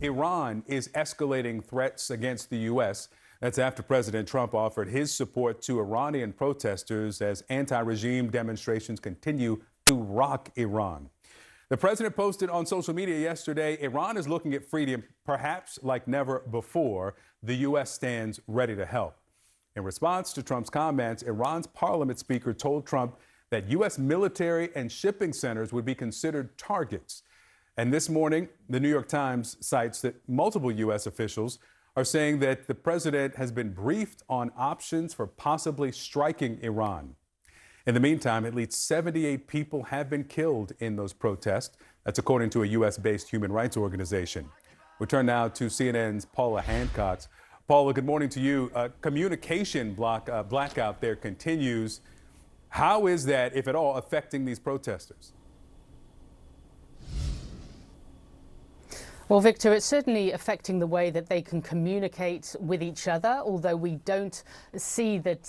Iran is escalating threats against the U.S. That's after President Trump offered his support to Iranian protesters as anti-regime demonstrations continue to rock Iran. The president posted on social media yesterday, Iran is looking at freedom perhaps like never before. The U.S. stands ready to help. In response to Trump's comments, Iran's parliament speaker told Trump that U.S. military and shipping centers would be considered targets. And this morning, the New York Times cites that multiple U.S. officials are saying that the president has been briefed on options for possibly striking Iran. In the meantime, at least 78 people have been killed in those protests. That's according to a U.S.-based human rights organization. We turn now to CNN's Paula Hancock. Paula, good morning to you. Communication blackout there continues. How is that, if at all, affecting these protesters? Well, Victor, it's certainly affecting the way that they can communicate with each other, although we don't see that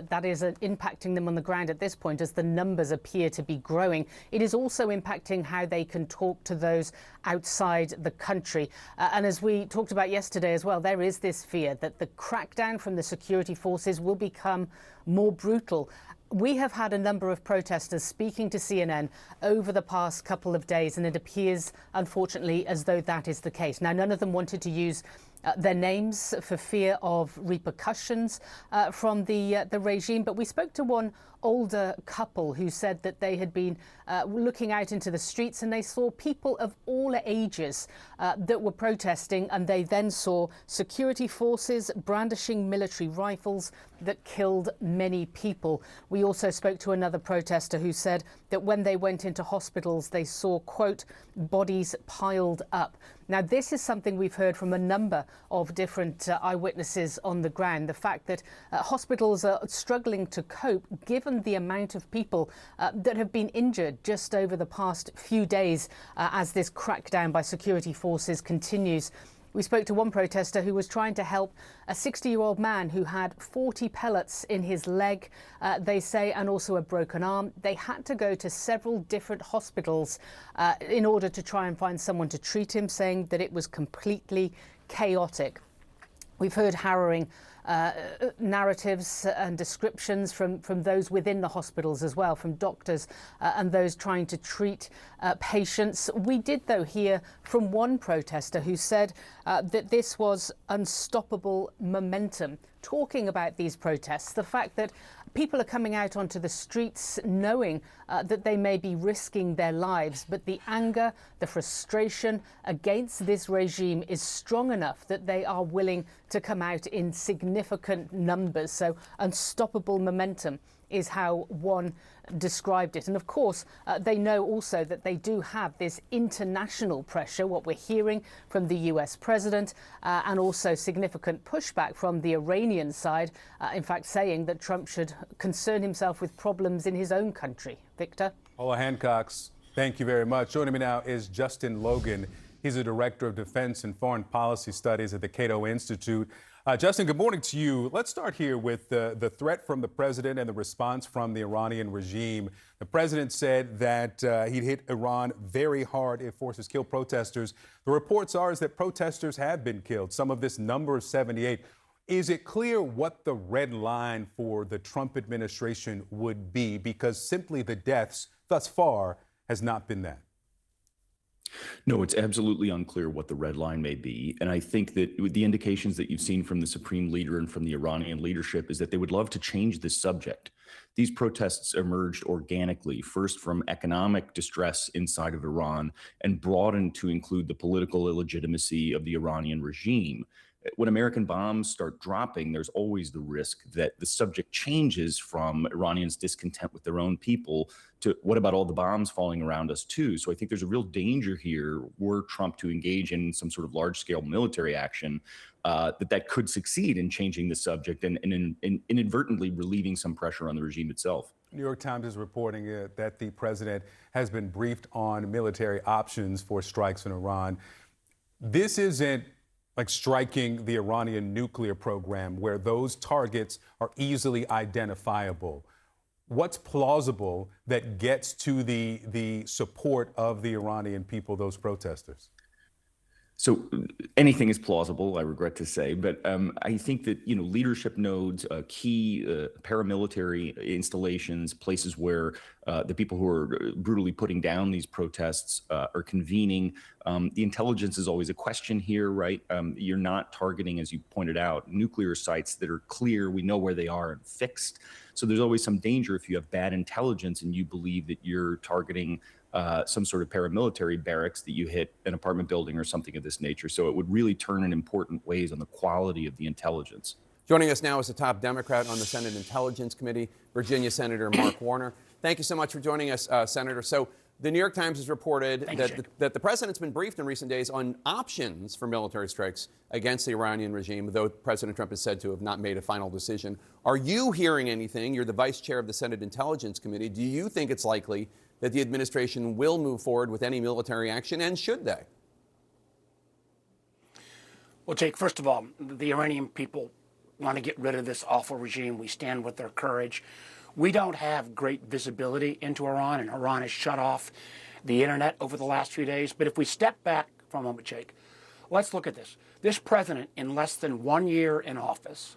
that is impacting them on the ground at this point as the numbers appear to be growing. It is also impacting how they can talk to those outside the country. And as we talked about yesterday as well, there is this fear that the crackdown from the security forces will become more brutal. We have had a number of protesters speaking to CNN over the past couple of days, and it appears, unfortunately, as though that is the case. Now, none of them wanted to use their names for fear of repercussions from the regime, but we spoke to one older couple who said that they had been looking out into the streets and they saw people of all ages that were protesting, and they then saw security forces brandishing military rifles that killed many people. We also spoke to another protester who said that when they went into hospitals, they saw, quote, bodies piled up. Now, this is something we've heard from a number of different eyewitnesses on the ground, the fact that hospitals are struggling to cope given the amount of people that have been injured just over the past few days as this crackdown by security forces continues. We spoke to one protester who was trying to help a 60-year-old man who had 40 pellets in his leg, they say, and also a broken arm. They had to go to several different hospitals in order to try and find someone to treat him, saying that it was completely chaotic. We've heard harrowing narratives and descriptions from those within the hospitals as well, from doctors and those trying to treat patients. We did, though, hear from one protester who said that this was unstoppable momentum, talking about these protests, the fact that people are coming out onto the streets knowing that they may be risking their lives, but the anger, the frustration against this regime is strong enough that they are willing to come out in significant numbers. So unstoppable momentum is how one described it. And of course, they know also that they do have this international pressure, what we're hearing from the US president, and also significant pushback from the Iranian side, in fact, saying that Trump should concern himself with problems in his own country. Victor? Paula Hancock, thank you very much. Joining me now is Justin Logan. He's a director of defense and foreign policy studies at the Cato Institute. Justin, good morning to you. Let's start here with the threat from the president and the response from the Iranian regime. The president said that he'd hit Iran very hard if forces kill protesters. The reports are that protesters have been killed, some of this number of 78. Is it clear what the red line for the Trump administration would be? Because simply the deaths thus far has not been that. No, it's absolutely unclear what the red line may be. And I think that the indications that you've seen from the supreme leader and from the Iranian leadership is that they would love to change this subject. These protests emerged organically, first from economic distress inside of Iran and broadened to include the political illegitimacy of the Iranian regime. When American bombs start dropping, there's always the risk that the subject changes from Iranians' discontent with their own people to what about all the bombs falling around us too? So I think there's a real danger here were Trump to engage in some sort of large-scale military action, that could succeed in changing the subject and inadvertently relieving some pressure on the regime itself. New York Times is reporting that the president has been briefed on military options for strikes in Iran. This isn't like striking the Iranian nuclear program, where those targets are easily identifiable. What's plausible that gets to the support of the Iranian people, those protesters? So anything is plausible, I regret to say, but I think that leadership nodes, key paramilitary installations, places where the people who are brutally putting down these protests are convening. The intelligence is always a question here, right? You're not targeting, as you pointed out, nuclear sites that are clear. We know where they are and fixed. So there's always some danger if you have bad intelligence and you believe that you're targeting some sort of paramilitary barracks, that you hit an apartment building or something of this nature. So it would really turn in important ways on the quality of the intelligence. Joining us now is the top Democrat on the Senate Intelligence Committee, Virginia Senator Mark Warner. Thank you so much for joining us, Senator. So the New York Times has reported that the president's been briefed in recent days on options for military strikes against the Iranian regime, though President Trump is said to have not made a final decision. Are you hearing anything? You're the vice chair of the Senate Intelligence Committee. Do you think it's likely that the administration will move forward with any military action, and should they? Well, Jake, first of all, the Iranian people want to get rid of this awful regime. We stand with their courage. We don't have great visibility into Iran, and Iran has shut off the internet over the last few days. But if we step back for a moment, Jake, let's look at this. This president, in less than 1 year in office,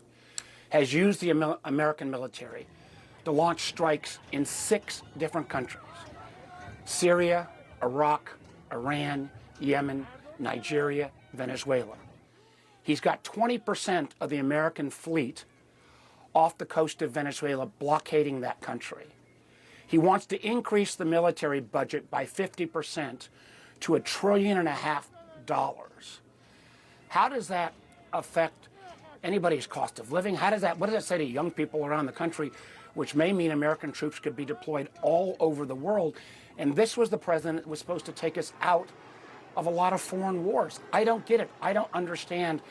has used the American military to launch strikes in 6 different countries: Syria, Iraq, Iran, Yemen, Nigeria, Venezuela. He's got 20% of the American fleet off the coast of Venezuela, blockading that country. He wants to increase the military budget by 50% to $1.5 trillion. How does that affect anybody's cost of living? What does that say to young people around the country, which may mean American troops could be deployed all over the world? And this was the president that was supposed to take us out of a lot of foreign wars. I don't get it. I don't understand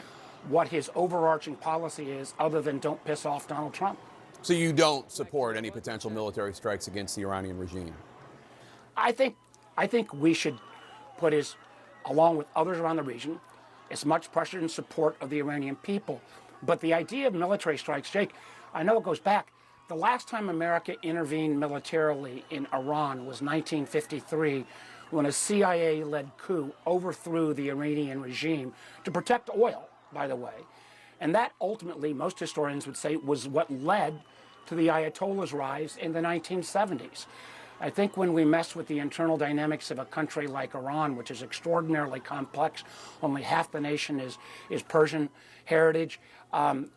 what his overarching policy is, other than don't piss off Donald Trump. So you don't support any potential military strikes against the Iranian regime? I think we should put along with others around the region, as much pressure in support of the Iranian people. But the idea of military strikes, Jake, I know it goes back. The last time America intervened militarily in Iran was 1953, when a CIA-led coup overthrew the Iranian regime to protect oil, by the way. And that ultimately, most historians would say, was what led to the Ayatollah's rise in the 1970s. I think when we mess with the internal dynamics of a country like Iran, which is extraordinarily complex, only half the nation is Persian heritage,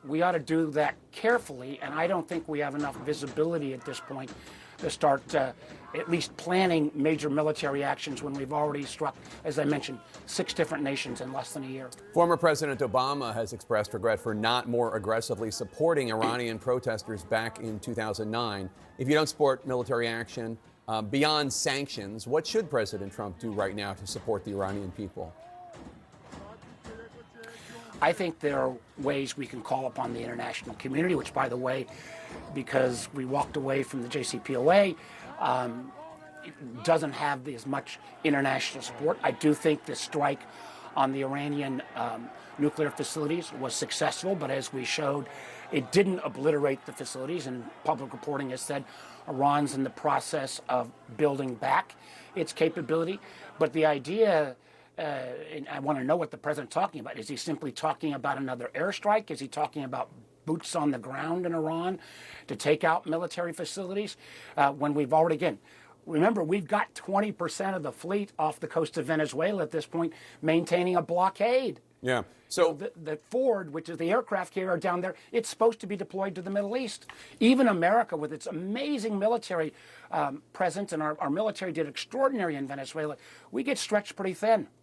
we ought to do that carefully, and I don't think we have enough visibility at this point to start at least planning major military actions when we've already struck, as I mentioned, 6 different nations in less than a year. Former President Obama has expressed regret for not more aggressively supporting Iranian protesters back in 2009. If you don't support military action beyond sanctions, what should President Trump do right now to support the Iranian people? I think there are ways we can call upon the international community, which, by the way, because we walked away from the JCPOA, doesn't have as much international support. I do think the strike on the Iranian nuclear facilities was successful, but as we showed, it didn't obliterate the facilities, and public reporting has said Iran's in the process of building back its capability. But the idea, and I want to know what the president's talking about. Is he simply talking about another airstrike? Is he talking about boots on the ground in Iran to take out military facilities? When we've already, again, remember, we've got 20% of the fleet off the coast of Venezuela at this point, maintaining a blockade. Yeah. So the Ford, which is the aircraft carrier down there, it's supposed to be deployed to the Middle East. Even America, with its amazing military presence, and our military did extraordinary in Venezuela, we get stretched pretty thin.